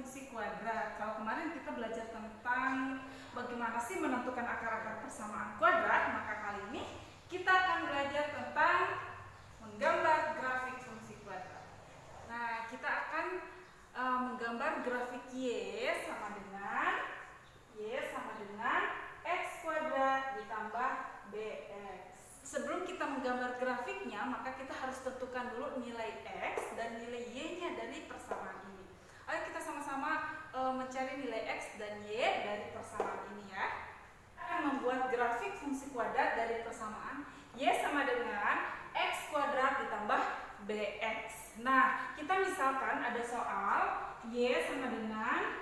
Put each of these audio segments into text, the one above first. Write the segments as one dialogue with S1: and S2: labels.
S1: fungsi kuadrat. Kalau kemarin kita belajar tentang bagaimana sih menentukan akar-akar persamaan kuadrat, maka kali ini kita akan belajar tentang menggambar grafik fungsi kuadrat. Nah, kita akan menggambar grafik Y sama dengan X kuadrat ditambah BX. Sebelum kita menggambar grafiknya, maka kita harus tentukan dulu nilai X dan nilai Y-nya dari persamaan ini. Ayo kita sama-sama mencari nilai X dan Y dari persamaan ini ya. Kita akan membuat grafik fungsi kuadrat dari persamaan Y sama dengan X kuadrat ditambah BX. Nah, kita misalkan ada soal Y sama dengan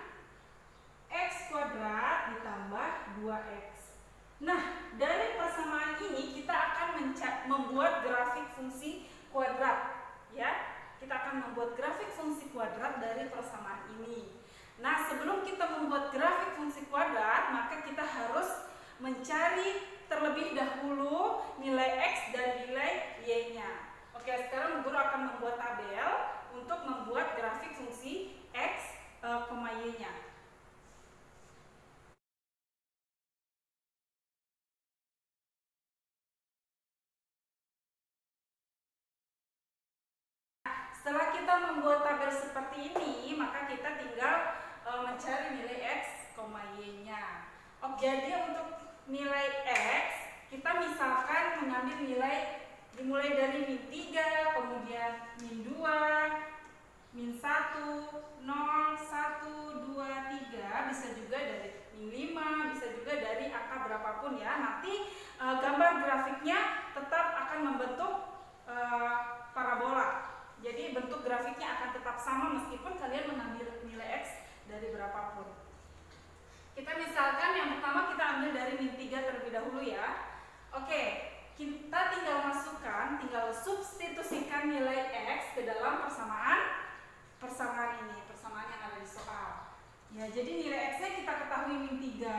S1: X kuadrat ditambah 2X. Nah, dari persamaan ini kita akan membuat grafik fungsi kuadrat ya. Kita akan membuat grafik fungsi kuadrat dari persamaan ini. Nah, sebelum kita membuat grafik fungsi kuadrat, maka kita harus mencari terlebih dahulu nilai X dan nilai Y-nya. Oke, sekarang guru akan membuat tabel untuk membuat grafik fungsi X, Y-nya. Setelah kita membuat tabel seperti ini, maka kita tinggal mencari nilai X, Y-nya. Jadi untuk nilai X, kita misalkan mengambil nilai dimulai dari min 3, kemudian min 2, min 1, 0, 1, 2, 3, bisa juga dari min 5, bisa juga dari angka berapapun ya. Nanti gambar grafiknya tetap akan membentuk parabola. Jadi bentuk grafiknya akan tetap sama meskipun kalian mengambil nilai X dari berapapun. Kita misalkan yang pertama kita ambil dari min 3 terlebih dahulu ya. Oke, kita tinggal substitusikan nilai X ke dalam persamaan ini, persamaan yang ada di soal. Ya, jadi nilai X-nya kita ketahui min 3,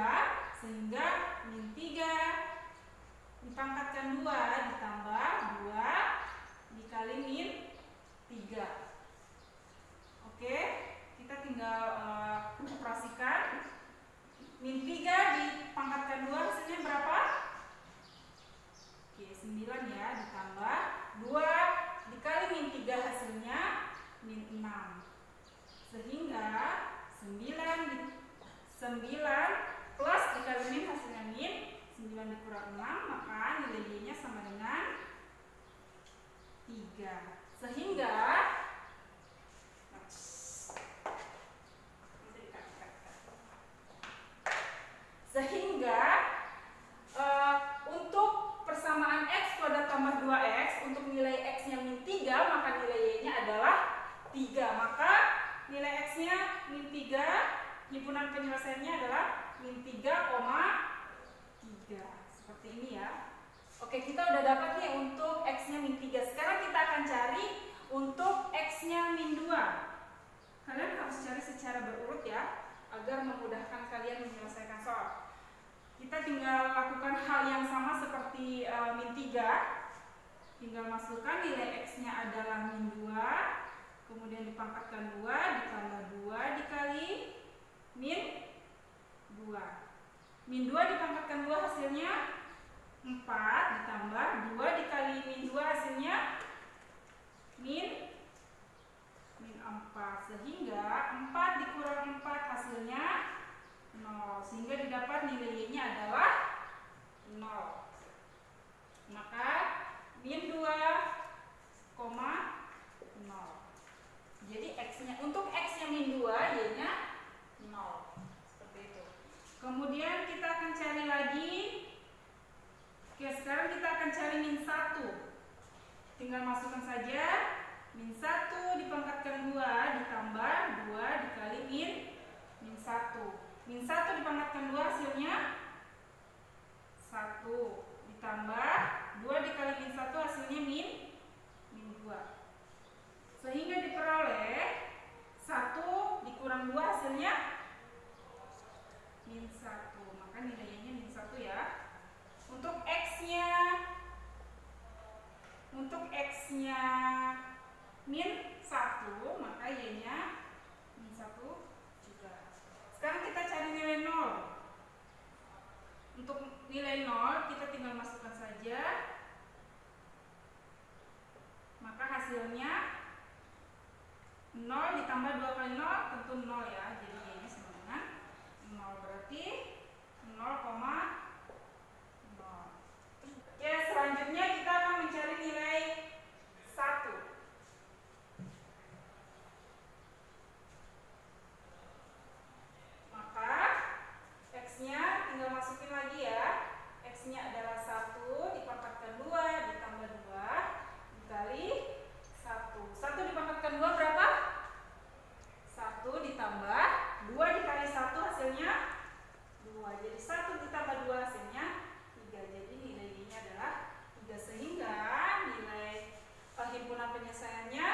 S1: sehingga min 3 dipangkatkan 2 ditambah 2 dikali min 3. Oke, kita tinggal operasikan. Min 3 dipangkatkan 2 hasilnya berapa? Oke, 9 ya, ditambah 2 dikali min 3 hasilnya min 6. Sehingga 9 plus dikali min hasilnya min 9 dikurang 6, maka nilai Y-nya sama dengan 3. Sehingga untuk persamaan X kuadrat tambah 2X, untuk nilai X-nya min 3, maka nilai Y-nya adalah 3. Maka nilai X-nya min 3, himpunan penyelesaiannya adalah min 3,3. Seperti ini ya. Oke, kita udah dapat nih untuk X-nya min 3. Sekarang kita akan cari untuk X-nya min 2. Kalian harus cari secara berurut ya, agar memudahkan kalian menyelesaikan soal. Kita tinggal lakukan hal yang sama seperti min 3. Tinggal masukkan nilai X-nya adalah min 2, kemudian dipangkatkan 2 ditambah 2 dikali min 2. Min 2 dipangkatkan 2 hasilnya 4 ditambah 2 dikali min 2 hasilnya min 4. Sehingga 4 dikurang 4 hasilnya 0. Sehingga didapat nilai Y-nya adalah 0. Maka min 2,0. Jadi untuk X-nya min 2, Y-nya 0. Seperti itu. Kemudian kita akan cari lagi. Oke, sekarang kita akan cari min 1. Tinggal masukkan saja min 1 dipangkatkan 2 ditambah 2 dikali min 1. Min 1 dipangkatkan 2 hasilnya 1 ditambah 2 dikali min 1 hasilnya min 2. Sehingga diperoleh 1 dikurang 2 hasilnya min 1. Maka nilainya min 1 ya. Untuk X-nya min 1, maka Y-nya min 1 tentu 0 ya. Jadi y-nya sama dengan 0, berarti 0,0. Oke, selanjutnya kita akan mencari nilai 1. Maka x-nya tinggal masukin lagi ya. X-nya adalah 1 dipangkatkan 2 ditambah 2 dikali 1. 1 dipangkatkan 2 berapa? 1 ditambah 2 dikali 1 hasilnya 2. Jadi 1 ditambah 2 hasilnya 3. Jadi nilai y-nya adalah 3, sehingga nilai himpunan penyelesaiannya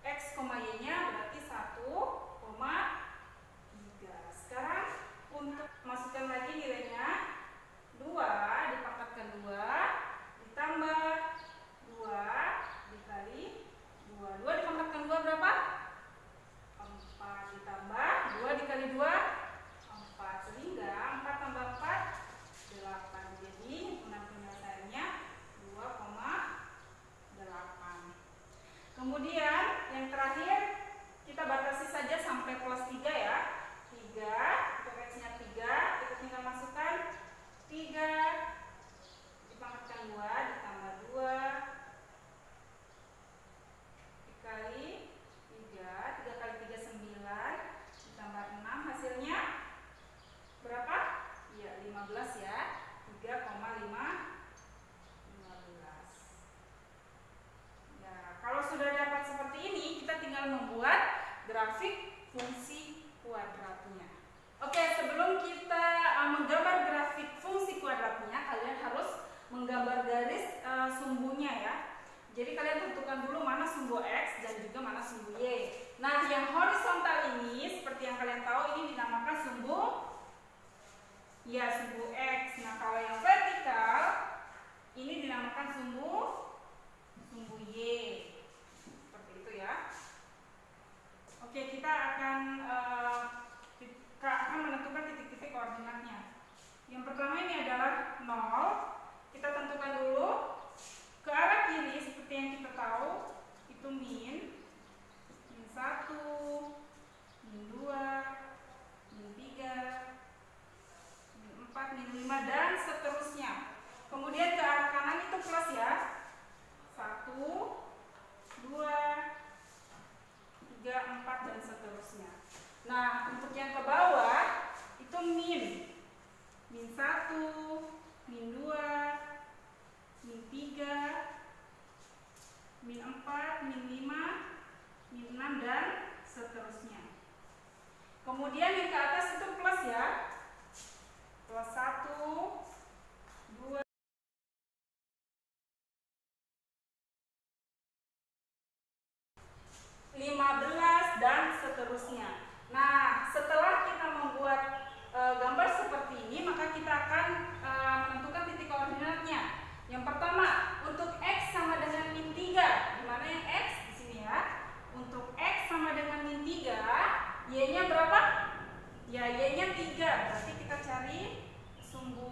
S1: x, y-nya berarti 1,3. Sekarang untuk masukkan lagi nilainya, 2 dipangkatkan 2 ditambah 2 dikali 2. 2 dipangkatkan 2 berapa? 4 ditambah 2 dikali 2 4, sehingga 4 tambah 4 8. Jadi himpunan penyelesaiannya 2,8. Kemudian yang terakhir kita batasi saja sampai plus 3 ya. 3, untuk x-nya 3, kita tinggal masukkan 3 dipangkatkan 2 ditambah 2 dikali 3. 3 kali 3 9 ditambah 6 hasilnya berapa? Iya, 15 ya. 3,15. Ya, kalau sudah dapat seperti ini, kita tinggal membuat grafik fungsi kuadratnya. Oke, sebelum kita menggambar grafik fungsi kuadratnya, kalian harus menggambar garis sumbunya ya. Jadi kalian tentukan dulu mana sumbu x dan juga mana sumbu y. Nah, yang horizontal ini seperti yang kalian tahu ini dinamakan sumbu x. Nah, kalau yang vertikal ini dinamakan sumbu y. Seperti itu ya. Oke, kita akan menentukan titik-titik koordinatnya. Yang pertama ini adalah 0. Kita tentukan dulu ke arah kiri seperti yang kita tahu itu min 1, min 2, min 3, min 4, min 5 dan seterusnya. Kemudian ke arah kanan itu plus ya. 1, 2, 3, 4 dan seterusnya. Nah, untuk yang ke bawah itu min 1, min 2, min 3, min 4, min 5, min 6 dan seterusnya. Kemudian yang ke atas itu plus ya. Plus 1, 2, 15 dan seterusnya. Nah, setelah kita membuat gambar seperti ini, maka kita akan menentukan titik koordinatnya. Yang pertama, untuk x sama dengan min 3. Di mana yang x? Di sini ya. Untuk x sama dengan min 3, y-nya berapa? Ya, y-nya 3. Berarti kita cari sumbu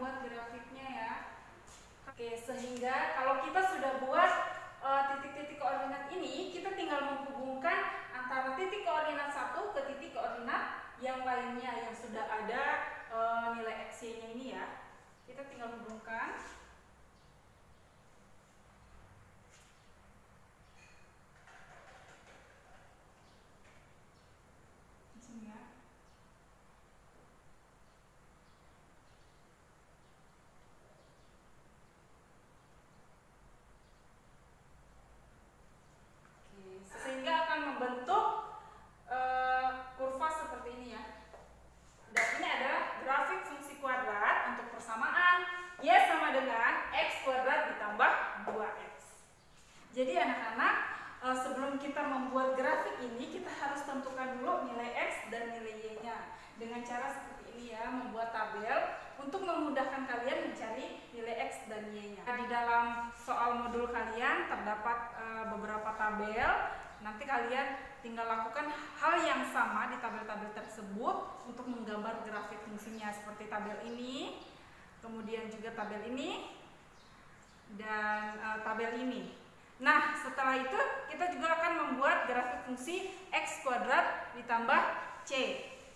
S1: membuat grafiknya ya. Oke, sehingga kalau kita sudah buat titik-titik koordinat ini, kita tinggal menghubungkan antara titik koordinat satu ke titik koordinat yang lainnya yang sudah ada nilai x-y-nya ini ya. Kita tinggal hubungkan. Di sini ya. Sehingga akan membentuk kurva seperti ini ya. Dan ini adalah grafik fungsi kuadrat untuk persamaan y sama dengan x kuadrat ditambah 2x. Jadi anak-anak, sebelum kita membuat grafik ini, kita harus tentukan dulu nilai x dan nilai y-nya. Dengan cara seperti ini ya, membuat tabel untuk memudahkan kalian mencari nilai x dan y-nya. Di dalam soal modul kalian terdapat beberapa tabel. Nanti kalian tinggal lakukan hal yang sama di tabel-tabel tersebut untuk menggambar grafik fungsinya, seperti tabel ini, kemudian juga tabel ini, dan tabel ini. Nah, setelah itu kita juga akan membuat grafik fungsi x kuadrat ditambah c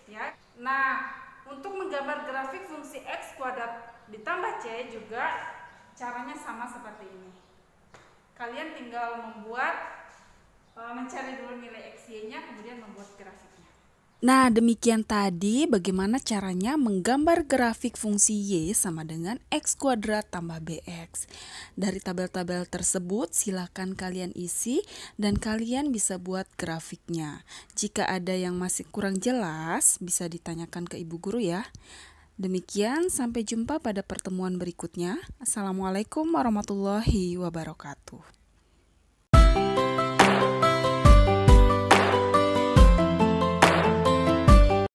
S1: ya. Nah, untuk menggambar grafik fungsi x kuadrat ditambah c juga caranya sama seperti ini. Kalian tinggal mencari dulu nilai x-y-nya, kemudian membuat grafiknya.
S2: Nah, demikian tadi bagaimana caranya menggambar grafik fungsi y sama dengan x kuadrat tambah bx. Dari tabel-tabel tersebut silakan kalian isi dan kalian bisa buat grafiknya. Jika ada yang masih kurang jelas, bisa ditanyakan ke ibu guru ya. Demikian, sampai jumpa pada pertemuan berikutnya. Assalamualaikum warahmatullahi wabarakatuh.